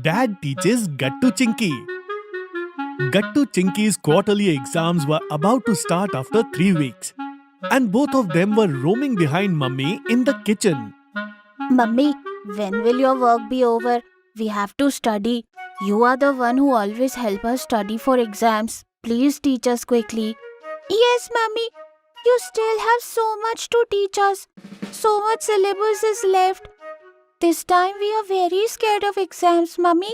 Dad teaches Gattu Chinky. Gattu Chinky's quarterly exams were about to start after 3 weeks, and both of them were roaming behind Mummy in the kitchen. Mummy, when will your work be over? We have to study. You are the one who always help us study for exams. Please teach us quickly. Yes, Mummy. You still have so much to teach us. So much syllabus is left. This time we are very scared of exams, Mummy.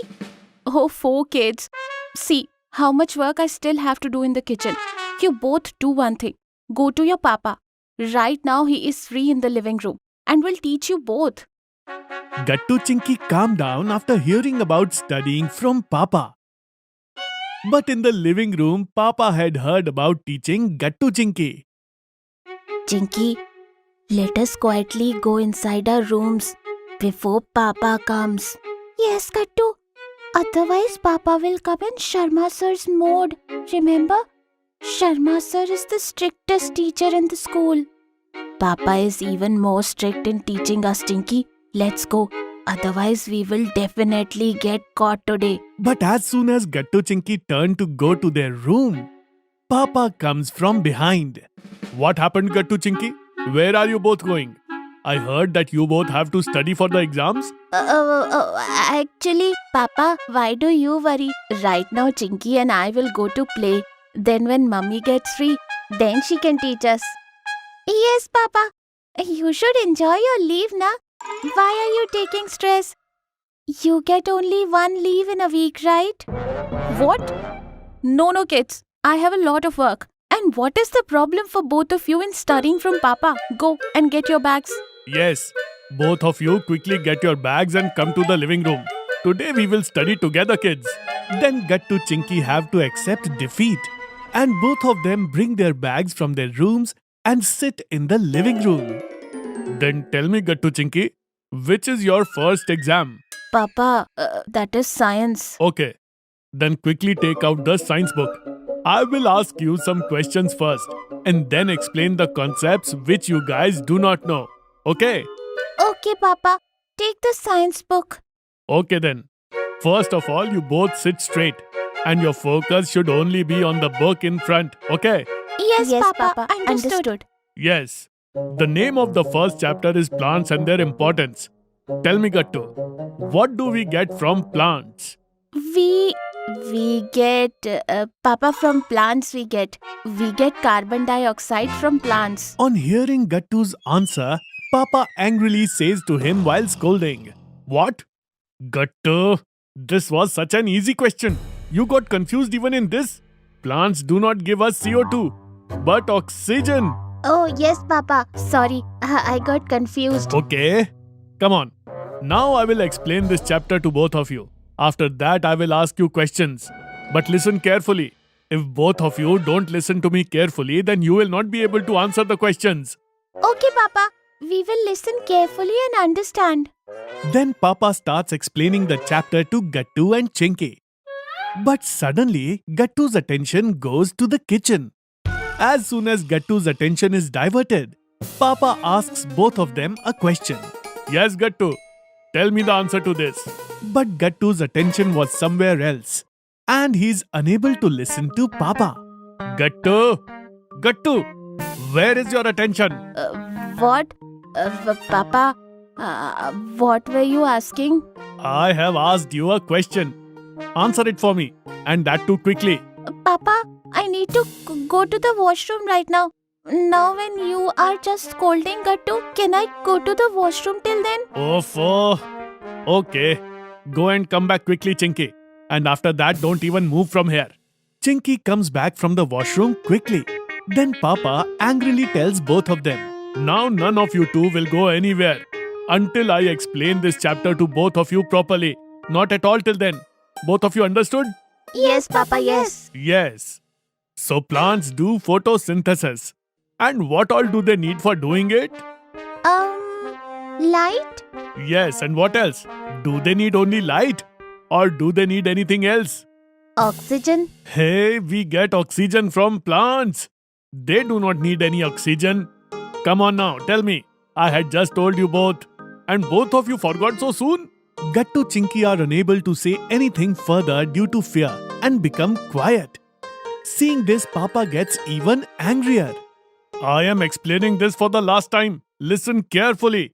Oh, 4 kids. See how much work I still have to do in the kitchen. You both do one thing. Go to your papa. Right now he is free in the living room and will teach you both. Gattu Chinky calmed down after hearing about studying from Papa. But in the living room, Papa had heard about teaching Gattu Chinky. Chinky, let us quietly go inside our rooms before Papa comes. Yes, Gattu. Otherwise, Papa will come in Sharma sir's mode. Remember? Sharma sir is the strictest teacher in the school. Papa is even more strict in teaching us, Chinky. Let's go. Otherwise, we will definitely get caught today. But as soon as Gattu Chinky turned to go to their room, Papa comes from behind. What happened, Gattu Chinky? Where are you both going? I heard that you both have to study for the exams. Actually, Papa, why do you worry? Right now, Chinky and I will go to play. Then when Mummy gets free, then she can teach us. Yes, Papa. You should enjoy your leave, na? Why are you taking stress? You get only 1 leave in a week, right? What? No, kids. I have a lot of work. And what is the problem for both of you in studying from Papa? Go and get your bags. Yes, both of you quickly get your bags and come to the living room. Today we will study together, kids. Then Gattu Chinky have to accept defeat. And both of them bring their bags from their rooms and sit in the living room. Then tell me, Gattu Chinky, which is your first exam? Papa, that is science. Okay, then quickly take out the science book. I will ask you some questions first and then explain the concepts which you guys do not know. Okay? Okay, Papa. Take the science book. Okay then. First of all, you both sit straight and your focus should only be on the book in front. Okay? Yes, Papa. Understood. Yes. The name of the first chapter is plants and their importance. Tell me, Gattu, what do we get from plants? We get, Papa, from plants we get carbon dioxide from plants. On hearing Gattu's answer, Papa angrily says to him while scolding, What? Gattu, this was such an easy question. You got confused even in this? Plants do not give us CO2, but oxygen. Oh, yes, Papa. Sorry, I got confused. Okay, come on. Now I will explain this chapter to both of you. After that, I will ask you questions. But listen carefully. If both of you don't listen to me carefully, then you will not be able to answer the questions. Okay, Papa. We will listen carefully and understand. Then Papa starts explaining the chapter to Gattu and Chinky. But suddenly, Gattu's attention goes to the kitchen. As soon as Gattu's attention is diverted, Papa asks both of them a question. Yes, Gattu. Tell me the answer to this. But Gattu's attention was somewhere else. And he's unable to listen to Papa. Gattu! Where is your attention? What? Papa, what were you asking? I have asked you a question. Answer it for me. And that too quickly. Papa, I need to go to the washroom right now. Now when you are just scolding Gattu, can I go to the washroom till then? Oh. Okay. Go and come back quickly, Chinky. And after that, don't even move from here. Chinky comes back from the washroom quickly. Then Papa angrily tells both of them, Now none of you two will go anywhere until I explain this chapter to both of you properly. Not at all till then. Both of you understood? Yes, Papa, yes. Yes. So plants do photosynthesis. And what all do they need for doing it? Light? Yes, and what else? Do they need only light? Or do they need anything else? Oxygen? Hey, we get oxygen from plants. They do not need any oxygen. Come on now, tell me. I had just told you both. And both of you forgot so soon? Gattu Chinky are unable to say anything further due to fear and become quiet. Seeing this, Papa gets even angrier. I am explaining this for the last time. Listen carefully.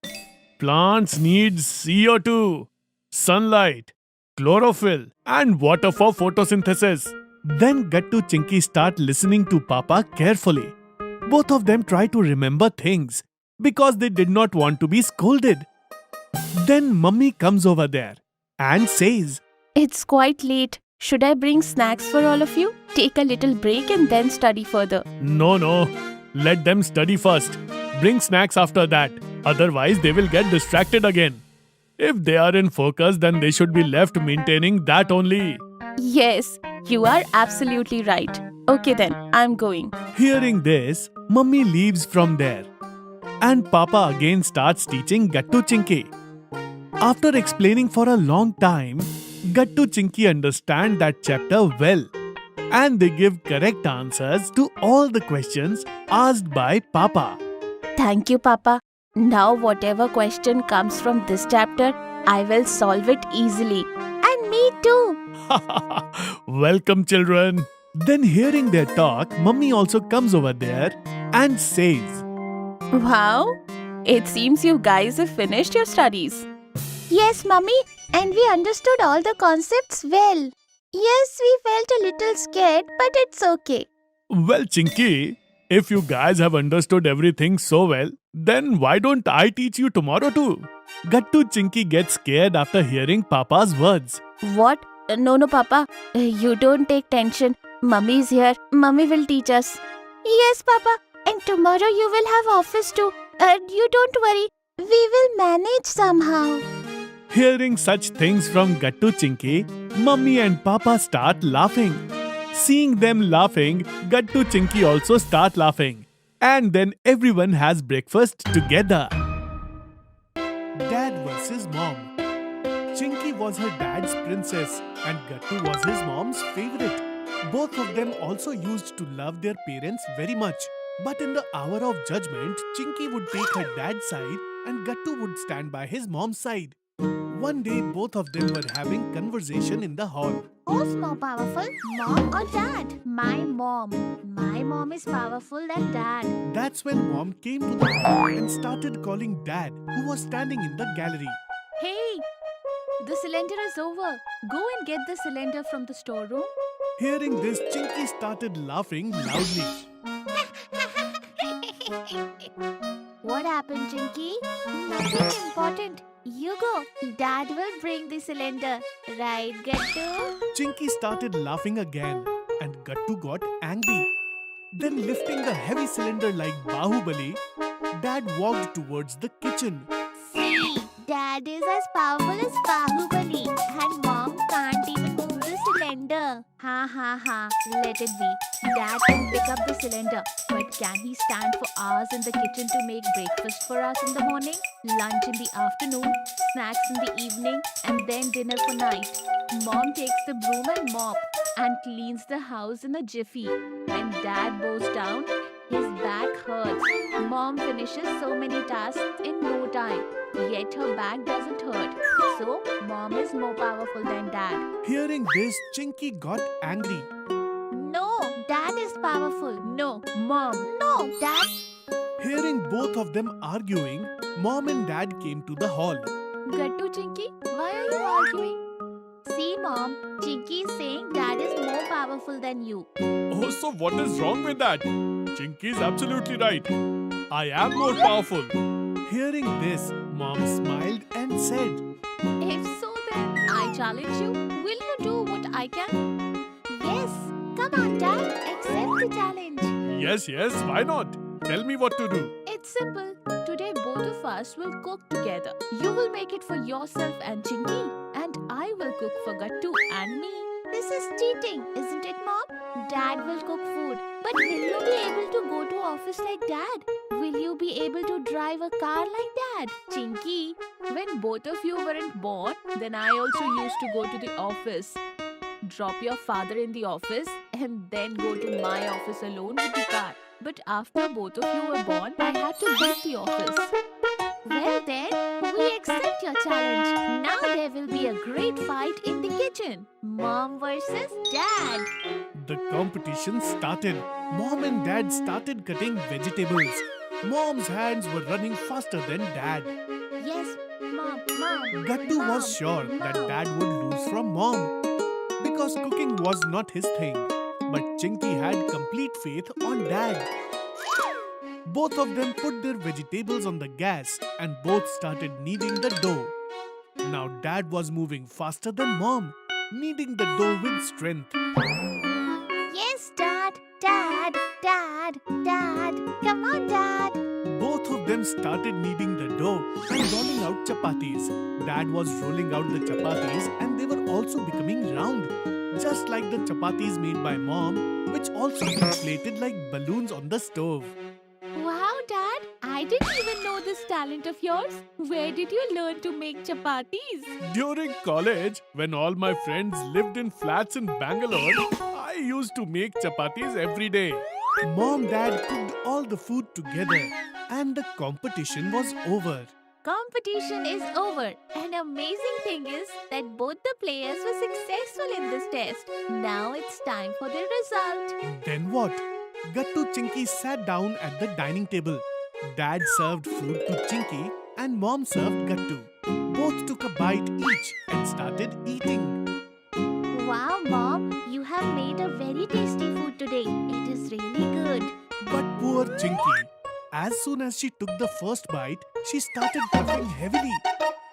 Plants need CO2, sunlight, chlorophyll, and water for photosynthesis. Then Gattu Chinky start listening to Papa carefully. Both of them try to remember things because they did not want to be scolded. Then Mummy comes over there and says, It's quite late. Should I bring snacks for all of you? Take a little break and then study further. No. Let them study first. Bring snacks after that. Otherwise, they will get distracted again. If they are in focus, then they should be left maintaining that only. Yes, you are absolutely right. Okay then, I'm going. Hearing this, Mummy leaves from there. And Papa again starts teaching Gattu Chinky. After explaining for a long time, Gattu Chinky understand that chapter well. And they give correct answers to all the questions asked by Papa. Thank you, Papa. Now whatever question comes from this chapter, I will solve it easily. And me too. Welcome, children. Then hearing their talk, Mummy also comes over there and says, Wow, it seems you guys have finished your studies. Yes, Mummy, and we understood all the concepts well. Yes, we felt a little scared, but it's okay. Well, Chinky, if you guys have understood everything so well, then why don't I teach you tomorrow too? Gattu Chinky gets scared after hearing Papa's words. What? No, Papa. You don't take tension. Mummy's here. Mummy will teach us. Yes, Papa. And tomorrow you will have office too. You don't worry. We will manage somehow. Hearing such things from Gattu Chinky, Mummy and Papa start laughing. Seeing them laughing, Gattu Chinky also start laughing. And then everyone has breakfast together. Dad versus Mom. Chinky was her dad's princess and Gattu was his mom's favorite. Both of them also used to love their parents very much. But in the hour of judgment, Chinky would take her dad's side and Gattu would stand by his mom's side. One day, both of them were having conversation in the hall. Who's more powerful, Mom or Dad? My mom. My mom is powerful than Dad. That's when Mom came to the hall and started calling Dad, who was standing in the gallery. Hey, the cylinder is over. Go and get the cylinder from the storeroom. Hearing this, Chinky started laughing loudly. What happened, Chinky? Nothing important. You go. Dad will bring the cylinder. Right, Gattu? Chinky started laughing again and Gattu got angry. Then lifting a heavy cylinder like Bahubali, Dad walked towards the kitchen. See, Dad is as powerful as Bahubali and Mom can't even move the cylinder. Ha, let it be. Dad can pick up the cylinder, but can he stand for hours in the kitchen to make breakfast for us in the morning, lunch in the afternoon, snacks in the evening, and then dinner for night? Mom takes the broom and mop and cleans the house in a jiffy. When Dad bows down, his back hurts. Mom finishes so many tasks in no time, yet her back doesn't hurt. So, Mom is more powerful than Dad. Hearing this, Chinky got angry. No, Dad is powerful. No, Mom. No, Dad. Hearing both of them arguing, Mom and Dad came to the hall. Gattu, Chinky, why are you arguing? See, Mom, Chinky is saying Dad is more powerful than you. Oh, so what is wrong with that? Chinky is absolutely right. I am more powerful. Hearing this, Mom smiled and said, If so, then I challenge you. Will you do what I can? Yes. Come on, Dad. Accept the challenge. Yes, why not? Tell me what to do. It's simple. Today, both of us will cook together. You will make it for yourself and Chinky, and I will cook for Gattu and me. This is cheating, isn't it, Mom? Dad will cook food. But will you be able to go to office like Dad? Will you be able to drive a car like Dad? Chinky, when both of you weren't born, then I also used to go to the office. Drop your father in the office and then go to my office alone with the car. But after both of you were born, I had to leave the office. Well then, we accept your challenge. Now there will be a great fight in the kitchen. Mom versus Dad. The competition started. Mom and Dad started cutting vegetables. Mom's hands were running faster than Dad. Yes, Mom. Gattu was sure that Dad would lose from Mom because cooking was not his thing. But Chinky had complete faith on Dad. Both of them put their vegetables on the gas and both started kneading the dough. Now Dad was moving faster than Mom, kneading the dough with strength. Yes, Dad. Come on, Dad. Both of them started kneading the dough and rolling out chapatis. Dad was rolling out the chapatis and they were also becoming round, just like the chapatis made by Mom, which also inflated like balloons on the stove. Wow, Dad. I didn't even know this talent of yours. Where did you learn to make chapatis? During college, when all my friends lived in flats in Bangalore, I used to make chapatis every day. Mom, Dad cooked all the food together and the competition was over. Competition is over. An amazing thing is that both the players were successful in this test. Now it's time for the result. Then what? Gattu Chinky sat down at the dining table. Dad served food to Chinky and Mom served Gattu. Both took a bite each and started eating. Wow, Mom, you have made a very tasty food today. It is really good. But poor Chinky, as soon as she took the first bite, she started coughing heavily.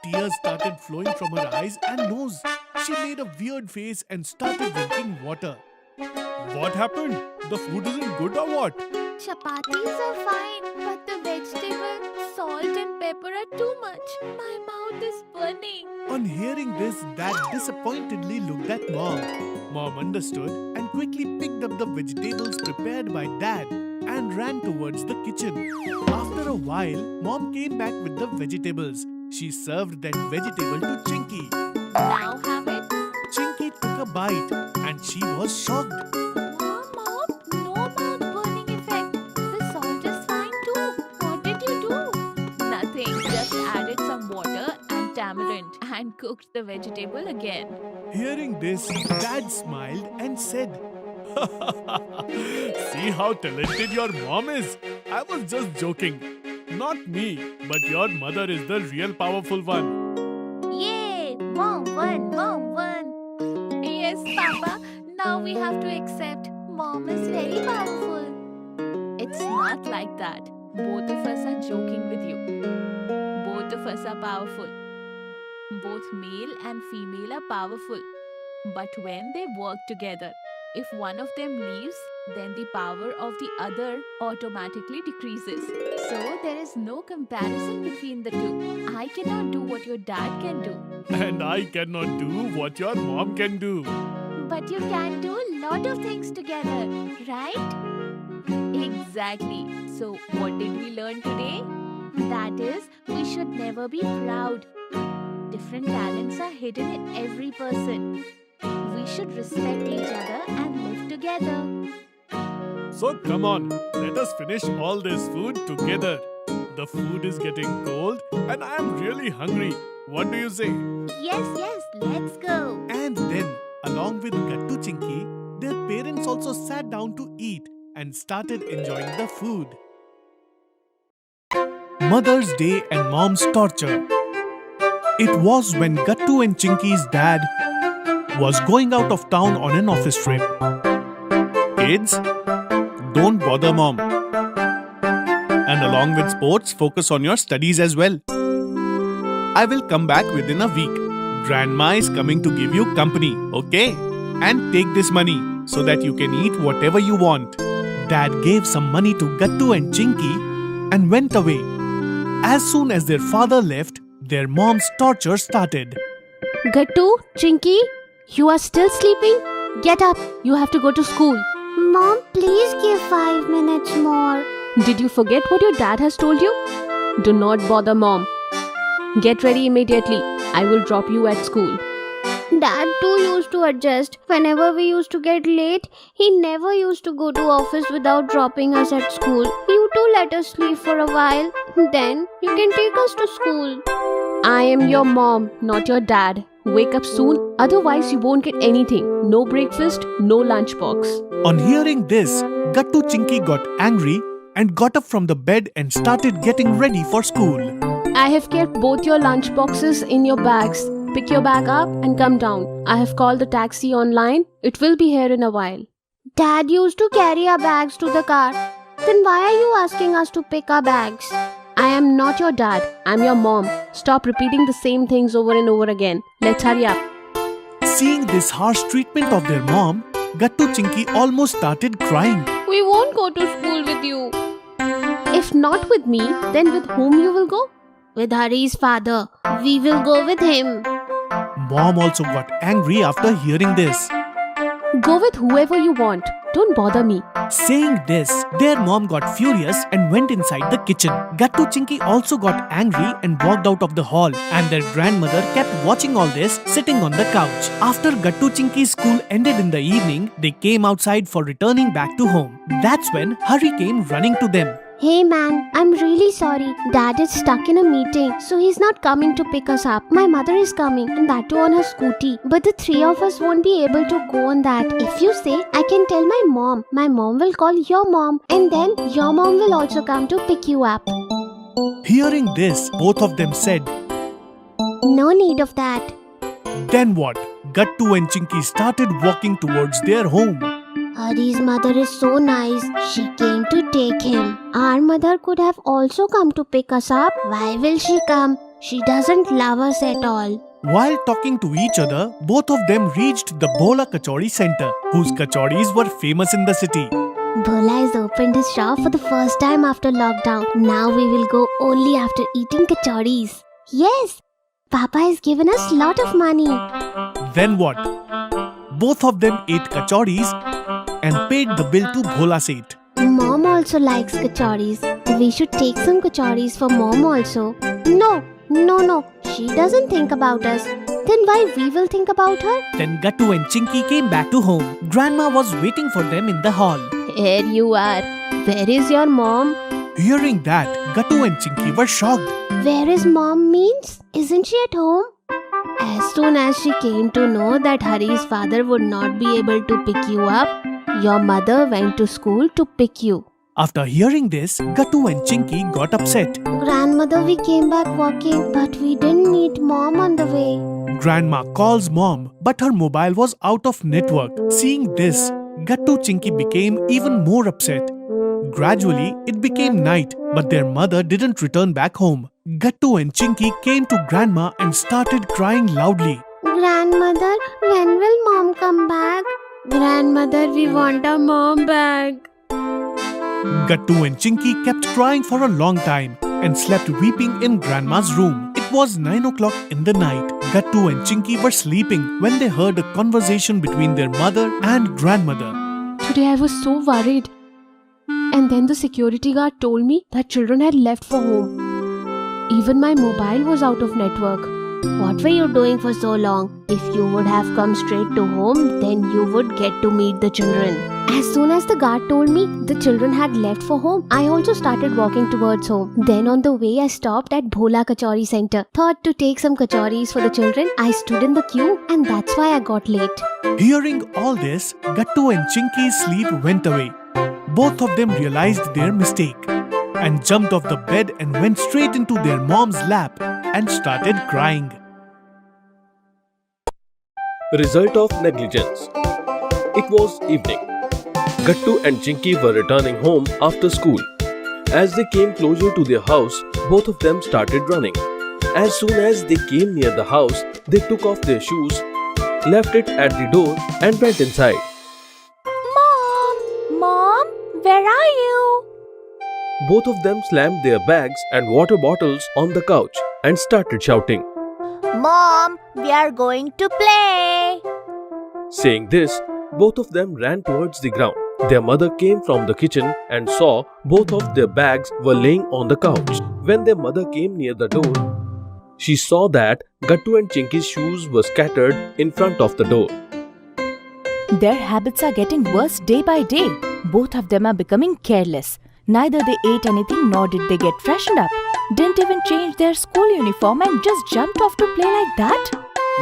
Tears started flowing from her eyes and nose. She made a weird face and started drinking water. What happened? The food isn't good or what? Chapatis are fine, but the vegetable, salt and pepper are too much. My mouth is burning. On hearing this, Dad disappointedly looked at Mom. Mom understood and quickly picked up the vegetables prepared by Dad and ran towards the kitchen. After a while, Mom came back with the vegetables. She served that vegetable to Chinky. Now have it. Chinky took a bite and she was shocked. Mom, no mouth burning effect. The salt is fine too. What did you do? Nothing. Just added some water and tamarind and cooked the vegetable again. Hearing this, Dad smiled and said, "See how talented your mom is. I was just joking. Not me, but your mother is the real powerful one." Yay! Mom won. Yes, Papa. Now we have to accept Mom is very powerful. It's not like that. Both of us are joking with you. Both of us are powerful. Both male and female are powerful. But when they work together, if one of them leaves, then the power of the other automatically decreases. So there is no comparison between the two. I cannot do what your dad can do. And I cannot do what your mom can do. But you can do a lot of things together, right? Exactly. So what did we learn today? That is, we should never be proud. Different talents are hidden in every person. We should respect each other and live together. So come on, let us finish all this food together. The food is getting cold and I am really hungry. What do you say? Yes, let's go. And then, along with Gattu Chinky, their parents also sat down to eat and started enjoying the food. Mother's Day and Mom's Torture. It was when Gattu and Chinky's dad was going out of town on an office trip. Kids, don't bother mom. And along with sports, focus on your studies as well. I will come back within a week. Grandma is coming to give you company, okay? And take this money so that you can eat whatever you want. Dad gave some money to Gattu and Chinky and went away. As soon as their father left, their mom's torture started. Gattu, Chinky, you are still sleeping? Get up, you have to go to school. Mom, please give 5 minutes more. Did you forget what your dad has told you? Do not bother mom. Get ready immediately. I will drop you at school. Dad too used to adjust. Whenever we used to get late, he never used to go to office without dropping us at school. You too let us sleep for a while. Then you can take us to school. I am your mom, not your dad. Wake up soon, otherwise you won't get anything. No breakfast, no lunchbox. On hearing this, Gattu Chinky got angry and got up from the bed and started getting ready for school. I have kept both your lunchboxes in your bags. Pick your bag up and come down. I have called the taxi online. It will be here in a while. Dad used to carry our bags to the car. Then why are you asking us to pick our bags? I am not your dad. I'm your mom. Stop repeating the same things over and over again. Let's hurry up. Seeing this harsh treatment of their mom, Gattu Chinky almost started crying. We won't go to school with you. If not with me, then with whom you will go? With Hari's father. We will go with him. Mom also got angry after hearing this. Go with whoever you want. Don't bother me. Saying this, their mom got furious and went inside the kitchen. Gattu Chinky also got angry and walked out of the hall, and their grandmother kept watching all this sitting on the couch. After Gattu Chinky's school ended in the evening, they came outside for returning back to home. That's when Hari came running to them. Hey man, I'm really sorry. Dad is stuck in a meeting, so he's not coming to pick us up. My mother is coming, and that too on her scooty. But the three of us won't be able to go on that. If you say, I can tell my mom. My mom will call your mom, and then your mom will also come to pick you up. Hearing this, both of them said, No need of that. Then what? Gattu and Chinky started walking towards their home. Hari's mother is so nice. She came to take him. Our mother could have also come to pick us up. Why will she come? She doesn't love us at all. While talking to each other, both of them reached the Bhola Kachori Center, whose kachoris were famous in the city. Bhola has opened his shop for the first time after lockdown. Now we will go only after eating kachoris. Yes, Papa has given us lot of money. Then what? Both of them ate kachoris and paid the bill to Bhola Seth. Mom also likes kachoris. We should take some kachoris for Mom also. No. She doesn't think about us. Then why we will think about her? Then Gattu and Chinky came back to home. Grandma was waiting for them in the hall. Here you are. Where is your mom? Hearing that, Gattu and Chinky were shocked. Where is Mom means? Isn't she at home? As soon as she came to know that Hari's father would not be able to pick you up, your mother went to school to pick you. After hearing this, Gattu and Chinky got upset. Grandmother, we came back walking, but we didn't meet Mom on the way. Grandma calls mom, but her mobile was out of network. Seeing this, Gattu Chinky became even more upset. Gradually, it became night, but their mother didn't return back home. Gattu and Chinky came to Grandma and started crying loudly. Grandmother, when will Mom come back? Grandmother, we want our Mom back. Gattu and Chinky kept crying for a long time and slept weeping in Grandma's room. It was 9 o'clock in the night. Gattu and Chinky were sleeping when they heard a conversation between their mother and grandmother. Today I was so worried. And then the security guard told me that children had left for home. Even my mobile was out of network. What were you doing for so long? If you would have come straight to home, then you would get to meet the children. As soon as the guard told me the children had left for home, I also started walking towards home. Then on the way I stopped at Bhola Kachori Center. Thought to take some kachoris for the children. I stood in the queue and that's why I got late. Hearing all this, Gattu and Chinky's sleep went away. Both of them realized their mistake and jumped off the bed and went straight into their mom's lap and started crying. Result of negligence. It was evening. Gattu and Chinky were returning home after school. As they came closer to their house, both of them started running. As soon as they came near the house, they took off their shoes, left it at the door and went inside. Mom, where are you? Both of them slammed their bags and water bottles on the couch and started shouting. Mom, we are going to play. Saying this, both of them ran towards the ground. Their mother came from the kitchen and saw both of their bags were laying on the couch. When their mother came near the door, she saw that Gattu and Chinky's shoes were scattered in front of the door. Their habits are getting worse day by day. Both of them are becoming careless. Neither they ate anything nor did they get freshened up. Didn't even change their school uniform and just jumped off to play like that.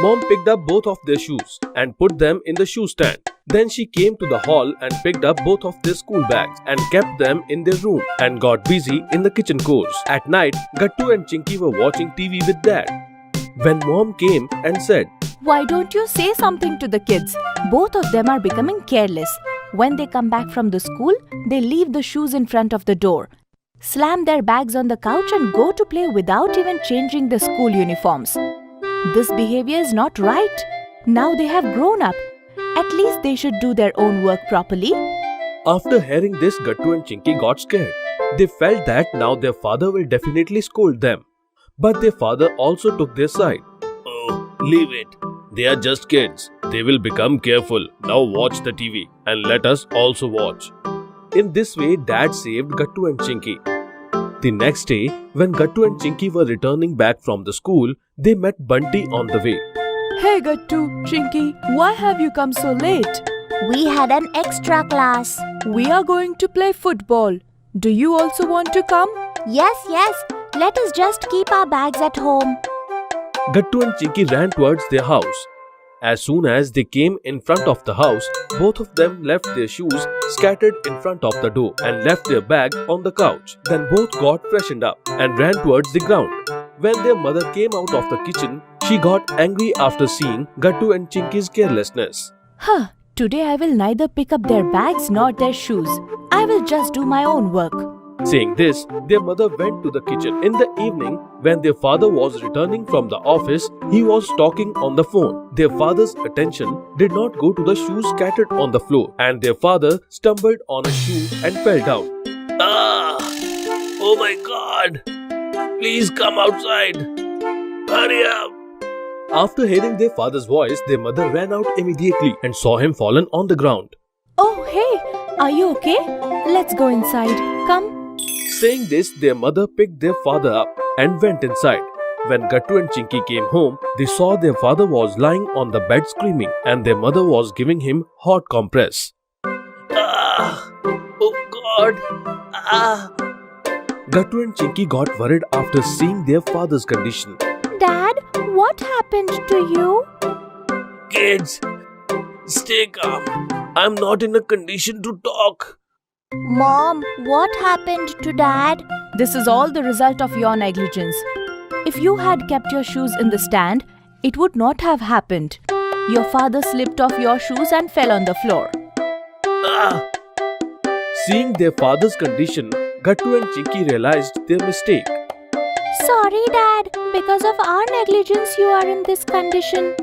Mom picked up both of their shoes and put them in the shoe stand. Then she came to the hall and picked up both of their school bags and kept them in their room and got busy in the kitchen chores. At night, Gattu and Chinky were watching TV with Dad. When Mom came and said, Why don't you say something to the kids? Both of them are becoming careless. When they come back from the school, they leave the shoes in front of the door, slam their bags on the couch and go to play without even changing the school uniforms. This behavior is not right. Now they have grown up. At least they should do their own work properly. After hearing this, Gattu and Chinky got scared. They felt that now their father will definitely scold them. But their father also took their side. Oh, leave it. They are just kids. They will become careful. Now watch the TV and let us also watch. In this way, Dad saved Gattu and Chinky. The next day, when Gattu and Chinky were returning back from the school, they met Bunty on the way. Hey Gattu, Chinky, why have you come so late? We had an extra class. We are going to play football. Do you also want to come? Yes. Let us just keep our bags at home. Gattu and Chinky ran towards their house. As soon as they came in front of the house, both of them left their shoes scattered in front of the door and left their bag on the couch. Then both got freshened up and ran towards the ground. When their mother came out of the kitchen, she got angry after seeing Gattu and Chinky's carelessness. Today I will neither pick up their bags nor their shoes. I will just do my own work. Saying this, their mother went to the kitchen. In the evening, when their father was returning from the office, he was talking on the phone. Their father's attention did not go to the shoes scattered on the floor, and their father stumbled on a shoe and fell down. Ah! Oh my God! Please come outside! Hurry up! After hearing their father's voice, their mother ran out immediately and saw him fallen on the ground. Oh, hey! Are you okay? Let's go inside. Come. Saying this, their mother picked their father up and went inside. When Gattu and Chinky came home, they saw their father was lying on the bed screaming and their mother was giving him hot compress. Ah! Oh God! Ah! Gattu and Chinky got worried after seeing their father's condition. Dad, what happened to you? Kids, stay calm. I'm not in a condition to talk. Mom, what happened to Dad? This is all the result of your negligence. If you had kept your shoes in the stand, it would not have happened. Your father slipped off your shoes and fell on the floor. Ah! Seeing their father's condition, Gattu and Chinky realized their mistake. Sorry, Dad. Because of our negligence, you are in this condition.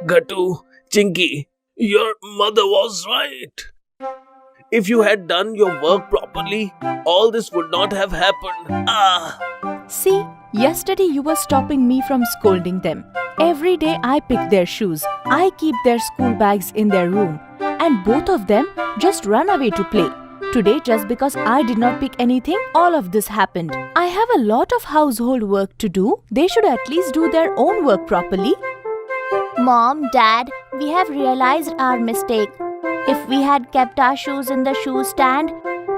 Gattu, Chinky, your mother was right. If you had done your work properly, all this would not have happened. Ah! See, yesterday you were stopping me from scolding them. Every day I pick their shoes. I keep their school bags in their room. And both of them just run away to play. Today, just because I did not pick anything, all of this happened. I have a lot of household work to do. They should at least do their own work properly. Mom, Dad, we have realized our mistake. If we had kept our shoes in the shoe stand,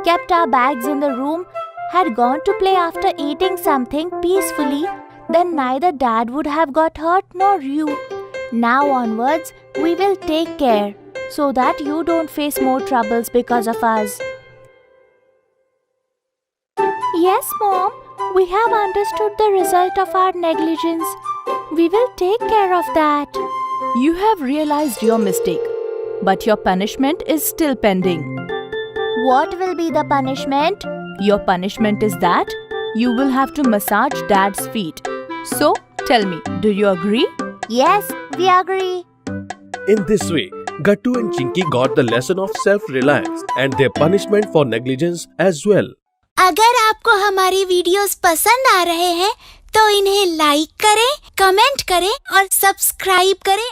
kept our bags in the room, had gone to play after eating something peacefully, then neither Dad would have got hurt nor you. Now onwards, we will take care so that you don't face more troubles because of us. Yes, Mom, we have understood the result of our negligence. We will take care of that. You have realized your mistake, but your punishment is still pending. What will be the punishment? Your punishment is that you will have to massage Dad's feet. So, tell me, do you agree? Yes, we agree. In this way, Gattu and Chinky got the lesson of self-reliance and their punishment for negligence as well. अगर आपको हमारी videos पसंद आ रहे हैं तो इन्हें like करें, comment करें और सब्सक्राइब करें